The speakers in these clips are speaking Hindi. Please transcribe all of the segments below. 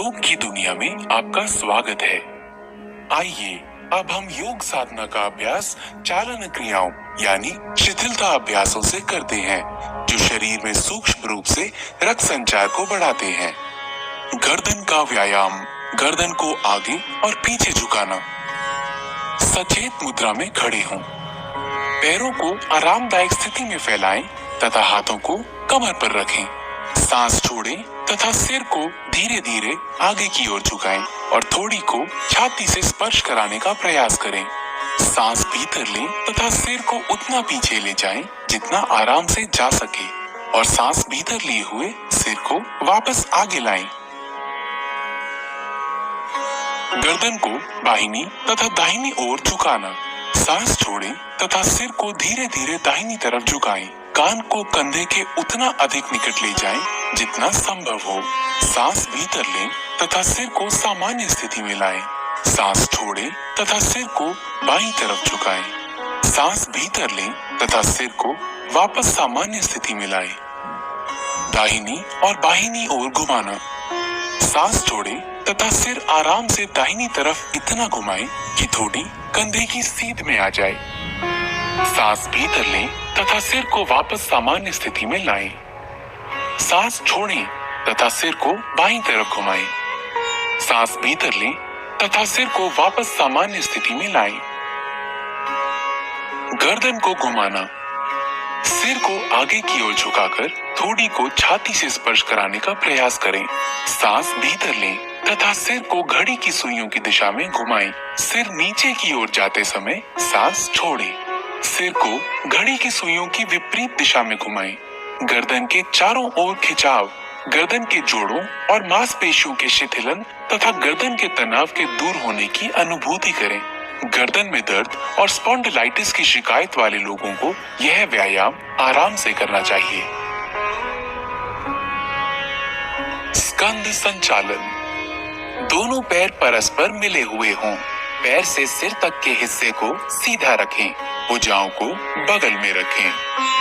योग की दुनिया में आपका स्वागत है। आइए अब हम योग साधना का अभ्यास चालन क्रियाओं यानी शिथिलता अभ्यासों से करते हैं, जो शरीर में सूक्ष्म रूप से रक्त संचार को बढ़ाते हैं। गर्दन का व्यायाम, गर्दन को आगे और पीछे झुकाना। सचेत मुद्रा में खड़े हों। पैरों को आरामदायक स्थिति में फैलाएं तथा हाथों को कमर पर रखें। सांस छोड़ें तथा सिर को धीरे धीरे आगे की ओर झुकाएं और थोड़ी को छाती से स्पर्श कराने का प्रयास करें। सांस भीतर लें तथा सिर को उतना पीछे ले जाएं जितना आराम से जा सके और सांस भीतर लिए हुए सिर को वापस आगे लाएं। गर्दन को बाहिनी तथा दाहिनी ओर झुकाना। सांस छोड़ें तथा सिर को धीरे धीरे दाहिनी तरफ झुकाएं। कान को कंधे के उतना अधिक निकट ले जाएं जितना संभव हो। सांस भीतर लें तथा सिर को सामान्य स्थिति में लाएं। सांस छोड़ें तथा सिर को बाईं तरफ झुकाएं। सांस भीतर लें तथा सिर को वापस सामान्य स्थिति में लाएं। दाहिनी और बाहिनी ओर घुमाना। सांस छोड़ें तथा सिर आराम से दाहिनी तरफ इतना घुमाएं कि थोड़ी कंधे की सीध में आ जाए। सांस भीतर लें तथा सिर को वापस सामान्य स्थिति में लाएं। सांस छोड़ें तथा सिर को बाईं तरफ घुमाएं। सांस भीतर लें तथा सिर को वापस सामान्य स्थिति में लाएं। गर्दन को घुमाना। सिर को आगे की ओर झुकाकर थोड़ी को छाती से स्पर्श कराने का प्रयास करें। सांस भीतर लें तथा सिर को घड़ी की सुइयों की दिशा में घुमाएं। सिर नीचे की ओर जाते समय सांस छोड़ें। सिर को घड़ी की सुइयों की विपरीत दिशा में घुमाएं। गर्दन के चारों ओर खिंचाव, गर्दन के जोड़ों और मांसपेशियों के शिथिलन तथा गर्दन के तनाव के दूर होने की अनुभूति करें। गर्दन में दर्द और स्पॉन्डिलाइटिस की शिकायत वाले लोगों को यह व्यायाम आराम से करना चाहिए। स्कंद संचालन। दोनों पैर परस्पर मिले हुए हों। पैर से सिर तक के हिस्से को सीधा रखें। भुजाओं को बगल में रखें।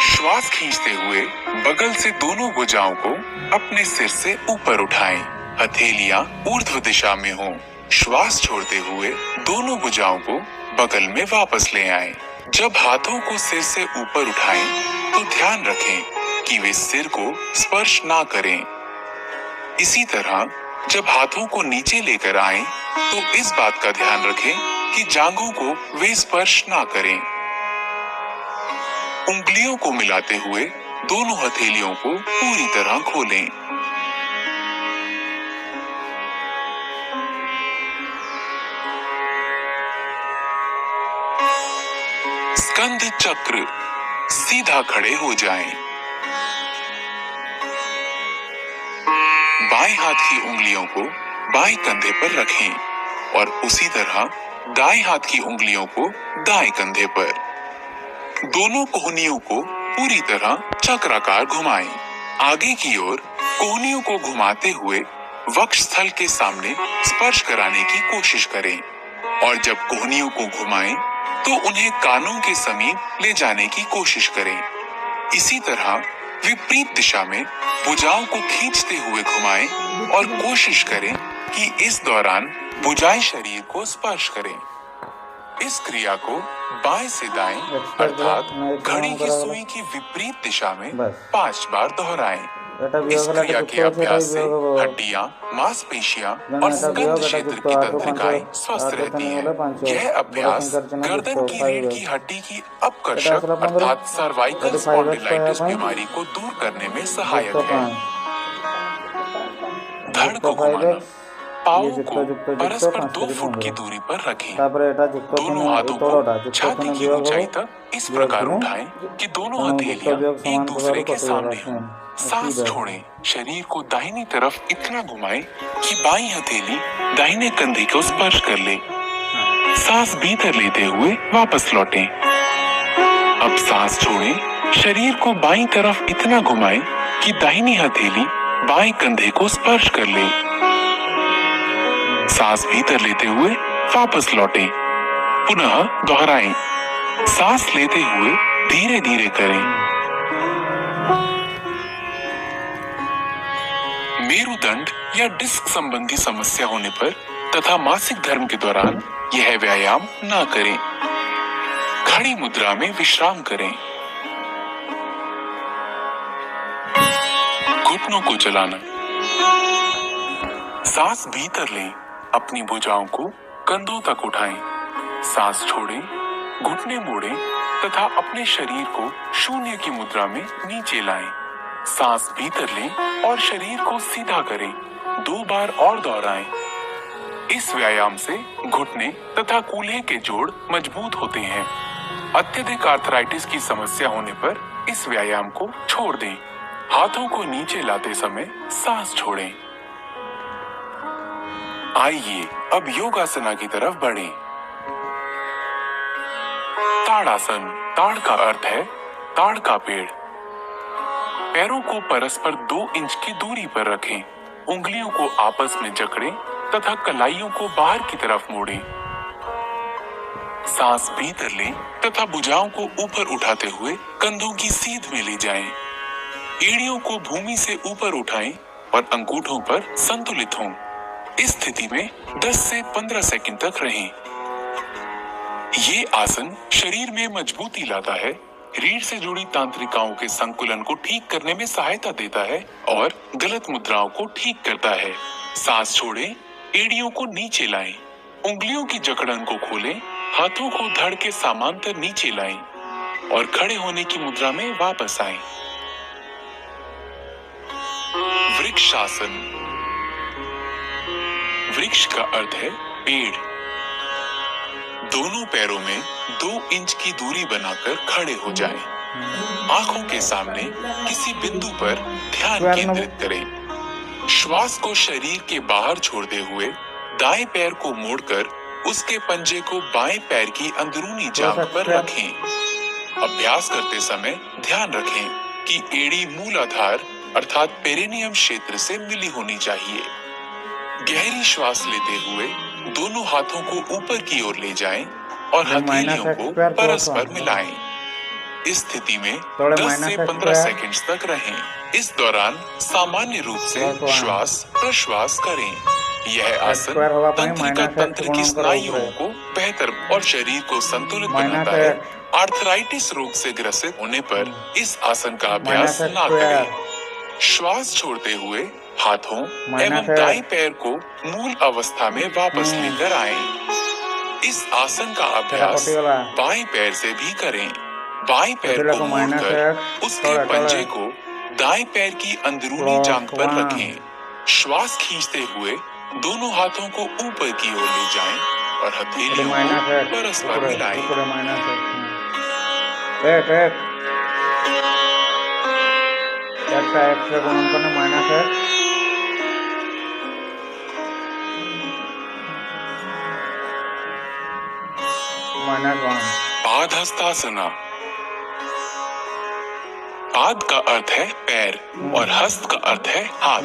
श्वास खींचते हुए बगल से दोनों भुजाओं को अपने सिर से ऊपर उठाएं। हथेलियां ऊर्ध्व दिशा में हों। श्वास छोड़ते हुए दोनों भुजाओं को बगल में वापस ले आएं। जब हाथों को सिर से ऊपर उठाएं तो ध्यान रखें कि वे सिर को स्पर्श ना करें। इसी तरह जब हाथों को नीचे लेकर आएं तो इस बात का ध्यान रखें कि जांघों को वे स्पर्श ना करें। उंगलियों को मिलाते हुए दोनों हथेलियों को पूरी तरह खोलें। स्कंद चक्र। सीधा खड़े हो जाएं। बाएं हाथ की उंगलियों को बाएं कंधे पर रखें और उसी तरह दाएं हाथ की उंगलियों को दाएं कंधे पर। दोनों कोहनियों को पूरी तरह चक्राकार घुमाएं। आगे की ओर कोहनियों को घुमाते हुए वक्ष स्थल के सामने स्पर्श कराने की कोशिश करें और जब कोहनियों को घुमाएं तो उन्हें कानों के समीप ले जाने की कोशिश करें। इसी तरह विपरीत दिशा में भुजाओं को खींचते हुए घुमाएं और कोशिश करें कि इस दौरान भुजाएं शरीर को स्पर्श करें। इस क्रिया को बाएं से दाएं अर्थात घड़ी की सुई की विपरीत दिशा में 5 बार दोहराएं। इस क्रिया के अभ्यास से हड्डियां, मांसपेशियां और स्कंद क्षेत्र की तंत्रिकाएं स्वस्थ रहती हैं। यह अभ्यास गर्दन की रीढ़ की हड्डी की अपकर्षक अर्थात सर्वाइकल स्पॉन्डिलाइटिस बीमारी को दूर करने में सहायक है। धड़ को घुमाना। पाँव को परस्पर 2 फुट की दूरी पर रखें। दोनों हाथों को छाती की ऊंचाई तक इस प्रकार उठाएं कि दोनों हथेलियां एक दूसरे के सामने हों। सांस छोड़ें। शरीर को दाहिनी तरफ इतना घुमाएं कि बाईं हथेली दाहिने कंधे को स्पर्श कर ले। सांस भीतर लेते हुए वापस लौटें। अब सांस छोड़ें। शरीर को बाईं तरफ इतना घुमाएं कि दाहिनी हथेली बाएं कंधे को स्पर्श कर ले। सांस भीतर लेते हुए वापस लौटें। पुनः दोहराएं। सांस लेते हुए धीरे धीरे करें। मेरुदंड या डिस्क संबंधी समस्या होने पर तथा मासिक धर्म के दौरान यह व्यायाम ना करें। खड़ी मुद्रा में विश्राम करें। घुटनों को चलाना। सांस भीतर लें, अपनी भुजाओं को कंधों तक उठाएं। सांस छोड़ें, घुटने मोड़ें तथा अपने शरीर को शून्य की मुद्रा में नीचे लाएं। सांस भीतर लें और शरीर को सीधा करें। 2 बार और दोहराएं। इस व्यायाम से घुटने तथा कूल्हे के जोड़ मजबूत होते हैं। अत्यधिक आर्थराइटिस की समस्या होने पर इस व्यायाम को छोड़ दें। हाथों को नीचे लाते समय सांस छोड़ें। आइए अब योगासना की तरफ बढ़ें। ताड़ासन। ताड़ का अर्थ है ताड़ का पेड़। पैरों को परस्पर 2 इंच की दूरी पर रखें। उंगलियों को आपस में जकड़ें तथा कलाइयों को बाहर की तरफ मोड़ें। सांस भीतर लें तथा भुजाओं को ऊपर उठाते हुए कंधों की सीध में ले जाएं। एड़ियों को भूमि से ऊपर उठाएं और अंगूठों पर संतुलित हों। इस स्थिति में 10 से 15 सेकंड तक रहें। ये आसन शरीर में मजबूती लाता है, रीढ़ से जुड़ी तांत्रिकाओं के संकुलन को ठीक करने में सहायता देता है और गलत मुद्राओं को ठीक करता है। सांस छोड़ें, एड़ियों को नीचे लाएं, उंगलियों की जकड़न को खोलें, हाथों को धड़ के समांतर नीचे लाएं और खड़े होने की मुद्रा में वापस आएं। वृक्षासन। वृक्ष का अर्थ है पेड़। दोनों पैरों में 2 इंच की दूरी बनाकर खड़े हो जाएं। आंखों के सामने किसी बिंदु पर ध्यान केंद्रित करें। श्वास को शरीर के बाहर छोड़ते हुए दाएं पैर को मोड़कर उसके पंजे को बाएं पैर की अंदरूनी जांघ पर रखें। अभ्यास करते समय ध्यान रखें कि एड़ी मूलाधार अर्थात पेरिनियम क्षेत्र से मिली होनी चाहिए। गहरी श्वास लेते हुए दोनों हाथों को ऊपर की ओर ले जाएं और हथेलियों को परस्पर मिलाएं। इस स्थिति में 10 से 15 सेकंड्स तक रहें। इस दौरान सामान्य रूप से श्वास प्रश्वास करें। यह आसन तंत्रिका तंत्र की स्नायुओं को बेहतर और शरीर को संतुलित बनाता है। आर्थराइटिस रोग से ग्रसित होने पर इस आसन का अभ्यास ना करें। श्वास छोड़ते हुए हाथों एवं दाएं पैर को मूल अवस्था में वापस लेकर आएं। इस आसन का अभ्यास बाएं पैर से भी करें। बाएं पैर को मोड़कर उसके पंजे को दाएं पैर की अंदरूनी जांघ पर रखें। श्वास खींचते हुए दोनों हाथों को ऊपर की ओर ले जाएं और हथेलियों को परस्पर मिलाएं। पादहस्तासना। पाद का अर्थ है पैर और हस्त का अर्थ है हाथ।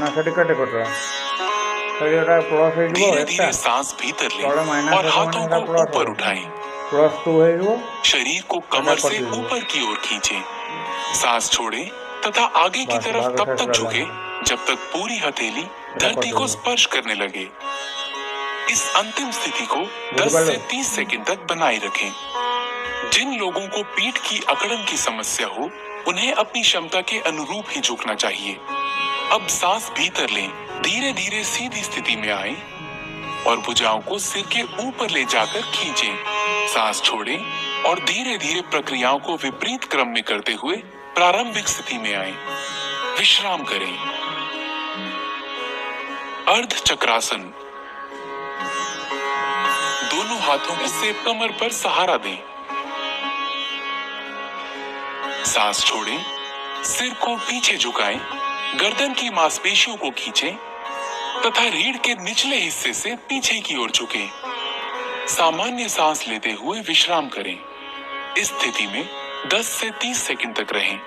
धीरे धीरे सांस भीतर लें और हाथों को ऊपर उठाएं। शरीर को कमर से ऊपर की ओर खींचें। सांस छोड़ें तथा आगे की तरफ तब तक झुकें जब तक पूरी हथेली धरती को स्पर्श करने लगे। इस अंतिम स्थिति को 10 से 30 सेकंड तक बनाए रखें। जिन लोगों को पीठ की अकड़न की समस्या हो, उन्हें अपनी क्षमता के अनुरूप ही झुकना चाहिए। अब सांस भीतर लें, धीरे धीरे सीधी स्थिति में आएं और भुजाओं को सिर के ऊपर ले जाकर खींचें। सांस छोड़ें और धीरे धीरे प्रक्रियाओं को विपरीत क्रम में करते हुए प्रारंभिक स्थिति में आएं। विश्राम करें। अर्ध चक्रासन। दोनों हाथों से कमर पर सहारा दें। सांस छोड़ें, सिर को पीछे झुकाएं, गर्दन की मांसपेशियों को खींचें तथा रीढ़ के निचले हिस्से से पीछे की ओर झुकें। सामान्य सांस लेते हुए विश्राम करें। इस स्थिति में 10 से 30 सेकंड तक रहें।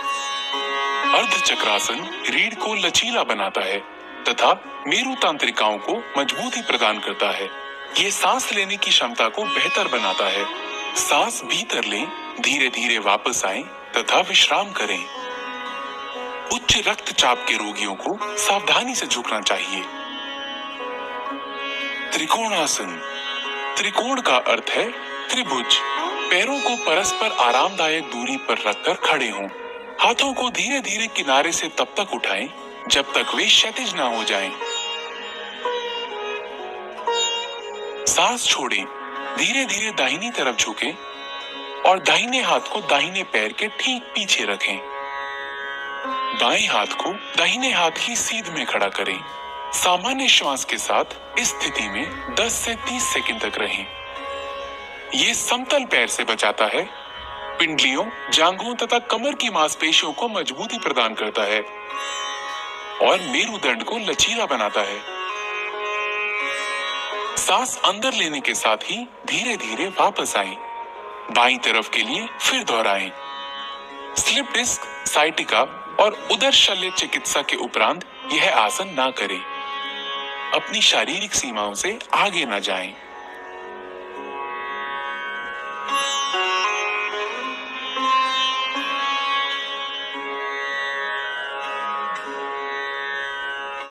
अर्ध चक्रासन रीढ़ को लचीला बनाता है तथा मेरु तांत्रिकाओं को मजबूती प्रदान करता है। ये सांस लेने की क्षमता को बेहतर बनाता है। सांस भीतर लें, धीरे धीरे वापस आएं तथा विश्राम करें। उच्च रक्तचाप के रोगियों को सावधानी से झुकना चाहिए। त्रिकोणासन। त्रिकोण का अर्थ है त्रिभुज। पैरों को परस्पर आरामदायक दूरी पर रखकर खड़े हों। हाथों को धीरे धीरे किनारे से तब तक उठाएं जब तक वे क्षैतिज ना हो जाएं। सांस छोड़ें, धीरे धीरे दाहिनी तरफ झुकें और दाहिने हाथ को दाहिने पैर के ठीक पीछे रखें। बाएं हाथ को दाहिने हाथ की सीध में खड़ा करें। सामान्य श्वास के साथ इस स्थिति में 10 से 30 सेकंड तक रहें। ये समतल पैर से बचाता है, पिंडलियों, जांघों तथा कमर की मांसपेशियों को मजबूती प्रदान करता है और मेरुदंड को लचीला बनाता है। सांस अंदर लेने के साथ ही धीरे धीरे वापस आएं। बाईं तरफ के लिए फिर दोहराएं। स्लिप डिस्क, साइटिका और उदर शल्य चिकित्सा के उपरांत यह आसन ना करें। अपनी शारीरिक सीमाओं से आगे न जाएं।